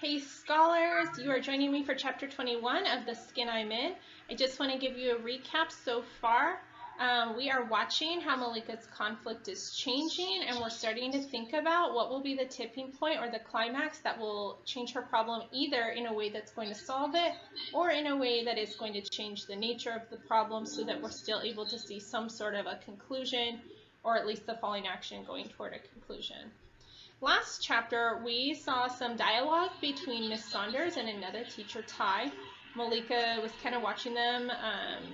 Hey scholars, you are joining me for chapter 21 of The Skin I'm In. I just want to give you a recap so far. We are watching how Malika's conflict is changing, and we're starting to think about what will be the tipping point or the climax that will change her problem, either in a way that's going to solve it or in a way that is going to change the nature of the problem so that we're still able to see some sort of a conclusion, or at least the following action going toward a conclusion. Last chapter, we saw some dialogue between Miss Saunders and another teacher, Ty. Malika was kind of watching them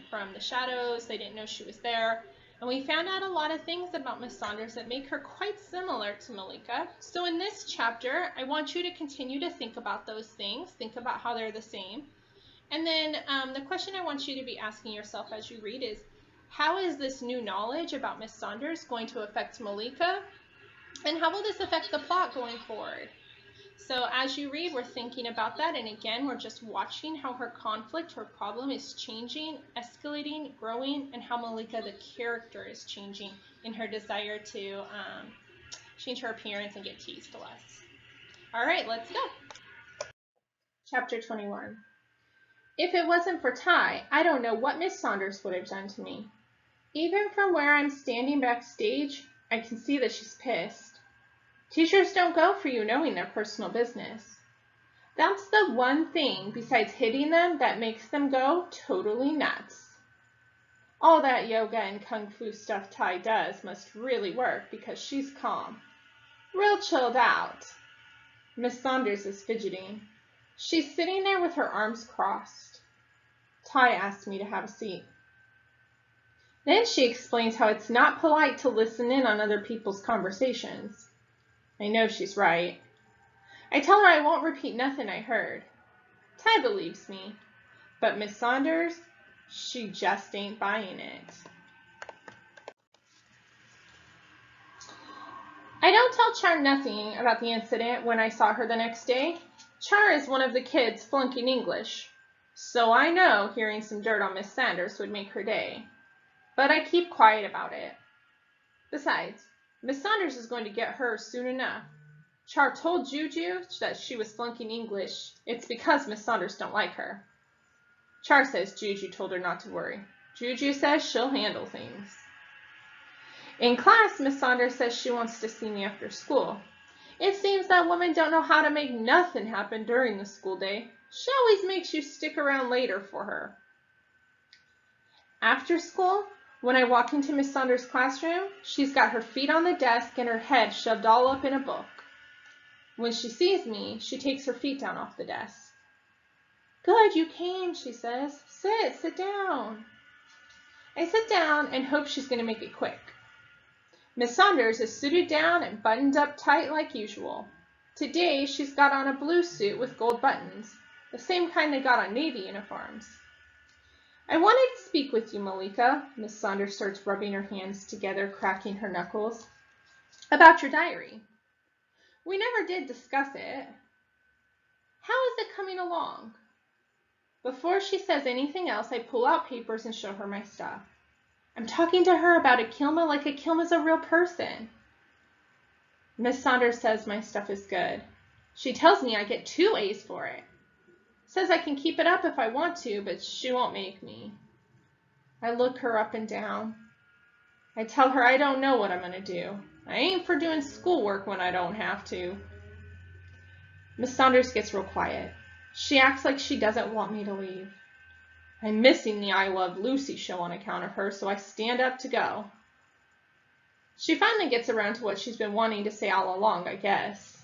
from the shadows. They didn't know she was there. And we found out a lot of things about Miss Saunders that make her quite similar to Malika. So in this chapter, I want you to continue to think about those things. Think about how they're the same. And then the question I want you to be asking yourself as you read is, how is this new knowledge about Miss Saunders going to affect Malika? And how will this affect the plot going forward? So as you read, we're thinking about that. And again, we're just watching how her conflict, her problem is changing, escalating, growing, and how Malika, the character, is changing in her desire to change her appearance and get teased less. All right, let's go. Chapter 21. If it wasn't for Ty, I don't know what Miss Saunders would have done to me. Even from where I'm standing backstage, I can see that she's pissed. Teachers don't go for you knowing their personal business. That's the one thing besides hitting them that makes them go totally nuts. All that yoga and kung fu stuff Ty does must really work because she's calm. Real chilled out. Miss Saunders is fidgeting. She's sitting there with her arms crossed. Ty asked me to have a seat. Then she explains how it's not polite to listen in on other people's conversations. I know she's right. I tell her I won't repeat nothing I heard. Ty believes me, but Miss Saunders, she just ain't buying it. I don't tell Char nothing about the incident when I saw her the next day. Char is one of the kids flunking English, so I know hearing some dirt on Miss Saunders would make her day. But I keep quiet about it. Besides, Miss Saunders is going to get hers soon enough. Char told Juju that she was flunking English. It's because Miss Saunders don't like her. Char says Juju told her not to worry. Juju says she'll handle things. In class, Miss Saunders says she wants to see me after school. It seems that women don't know how to make nothing happen during the school day. She always makes you stick around later for her. After school, when I walk into Miss Saunders' classroom, she's got her feet on the desk and her head shoved all up in a book. When she sees me, she takes her feet down off the desk. Good, you came, she says. Sit down. I sit down and hope she's going to make it quick. Miss Saunders is suited down and buttoned up tight like usual. Today, she's got on a blue suit with gold buttons, the same kind they got on Navy uniforms. I wanted to speak with you, Malika. Miss Saunders starts rubbing her hands together, cracking her knuckles. About your diary. We never did discuss it. How is it coming along? Before she says anything else, I pull out papers and show her my stuff. I'm talking to her about Akilma like Akilma's a real person. Miss Saunders says my stuff is good. She tells me I get 2 A's for it. Says I can keep it up if I want to, but she won't make me. I look her up and down. I tell her I don't know what I'm going to do. I ain't for doing schoolwork when I don't have to. Miss Saunders gets real quiet. She acts like she doesn't want me to leave. I'm missing the I Love Lucy show on account of her, so I stand up to go. She finally gets around to what she's been wanting to say all along, I guess.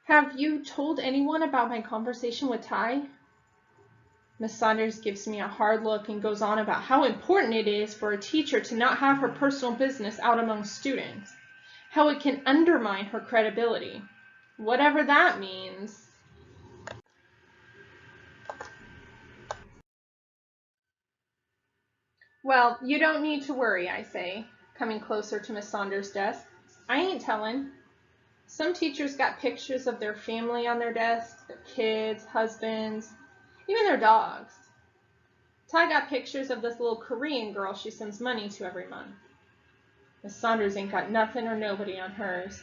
Have you told anyone about my conversation with Ty? Miss Saunders gives me a hard look and goes on about how important it is for a teacher to not have her personal business out among students, how it can undermine her credibility, whatever that means. Well, you don't need to worry, I say, coming closer to Miss Saunders' desk. I ain't telling. Some teachers got pictures of their family on their desks, their kids, husbands, even their dogs. Ty got pictures of this little Korean girl she sends money to every month. Miss Saunders ain't got nothing or nobody on hers.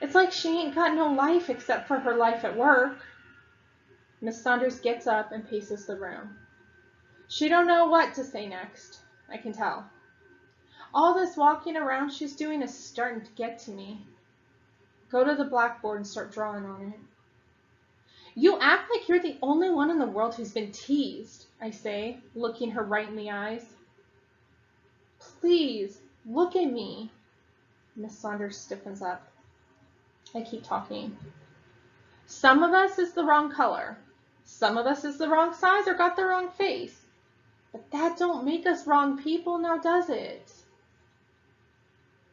It's like she ain't got no life except for her life at work. Miss Saunders gets up and paces the room. She don't know what to say next, I can tell. All this walking around she's doing is starting to get to me. Go to the blackboard and start drawing on it. You act like you're the only one in the world who's been teased, I say, looking her right in the eyes. Please, look at me. Miss Saunders stiffens up. I keep talking. Some of us is the wrong color. Some of us is the wrong size or got the wrong face. But that don't make us wrong people, now does it?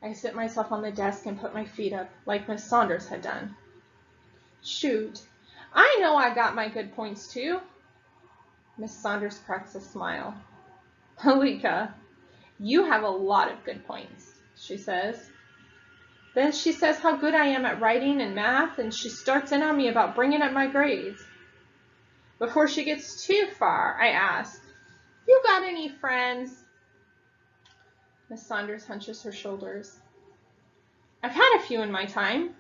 I sit myself on the desk and put my feet up, like Miss Saunders had done. Shoot, I know I got my good points too. Miss Saunders cracks a smile. Malika, you have a lot of good points, she says. Then she says how good I am at writing and math, and she starts in on me about bringing up my grades. Before she gets too far, I ask, you got any friends? Miss Saunders hunches her shoulders. I've had a few in my time.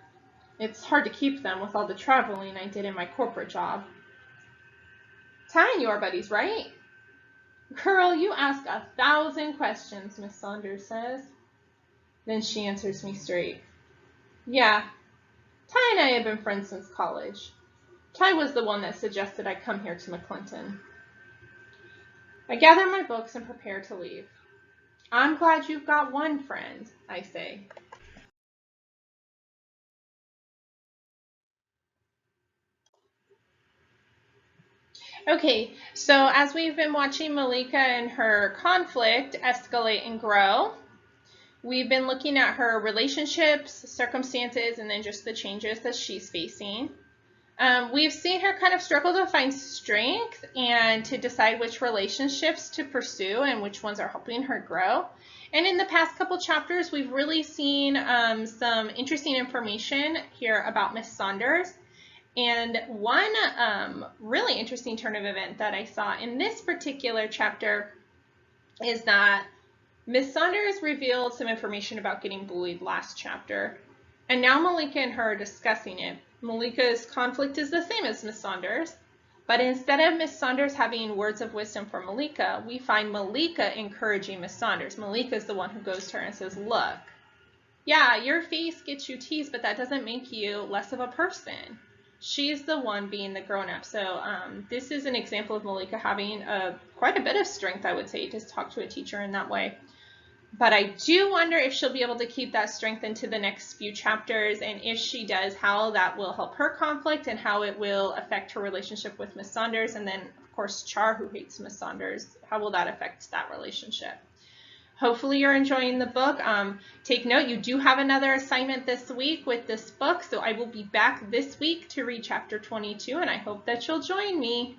It's hard to keep them with all the traveling I did in my corporate job. Ty and you are buddies, right? Girl, you ask 1,000 questions, Miss Saunders says. Then she answers me straight. Yeah, Ty and I have been friends since college. Ty was the one that suggested I come here to McClinton. I gather my books and prepare to leave. I'm glad you've got one friend, I say. Okay, so as we've been watching Malika and her conflict escalate and grow, we've been looking at her relationships, circumstances, and then just the changes that she's facing. We've seen her kind of struggle to find strength and to decide which relationships to pursue and which ones are helping her grow. And in the past couple chapters, we've really seen some interesting information here about Miss Saunders. And one really interesting turn of event that I saw in this particular chapter is that Miss Saunders revealed some information about getting bullied last chapter. And now Malika and her are discussing it. Malika's conflict is the same as Miss Saunders, but instead of Miss Saunders having words of wisdom for Malika, we find Malika encouraging Miss Saunders. Malika is the one who goes to her and says, look, yeah, your face gets you teased, but that doesn't make you less of a person. She's the one being the grown-up. So this is an example of Malika having quite a bit of strength, I would say, to talk to a teacher in that way. But I do wonder if she'll be able to keep that strength into the next few chapters, and if she does, how that will help her conflict and how it will affect her relationship with Miss Saunders. And then, of course, Char, who hates Miss Saunders, how will that affect that relationship? Hopefully you're enjoying the book. Take note, you do have another assignment this week with this book, so I will be back this week to read chapter 22, and I hope that you'll join me.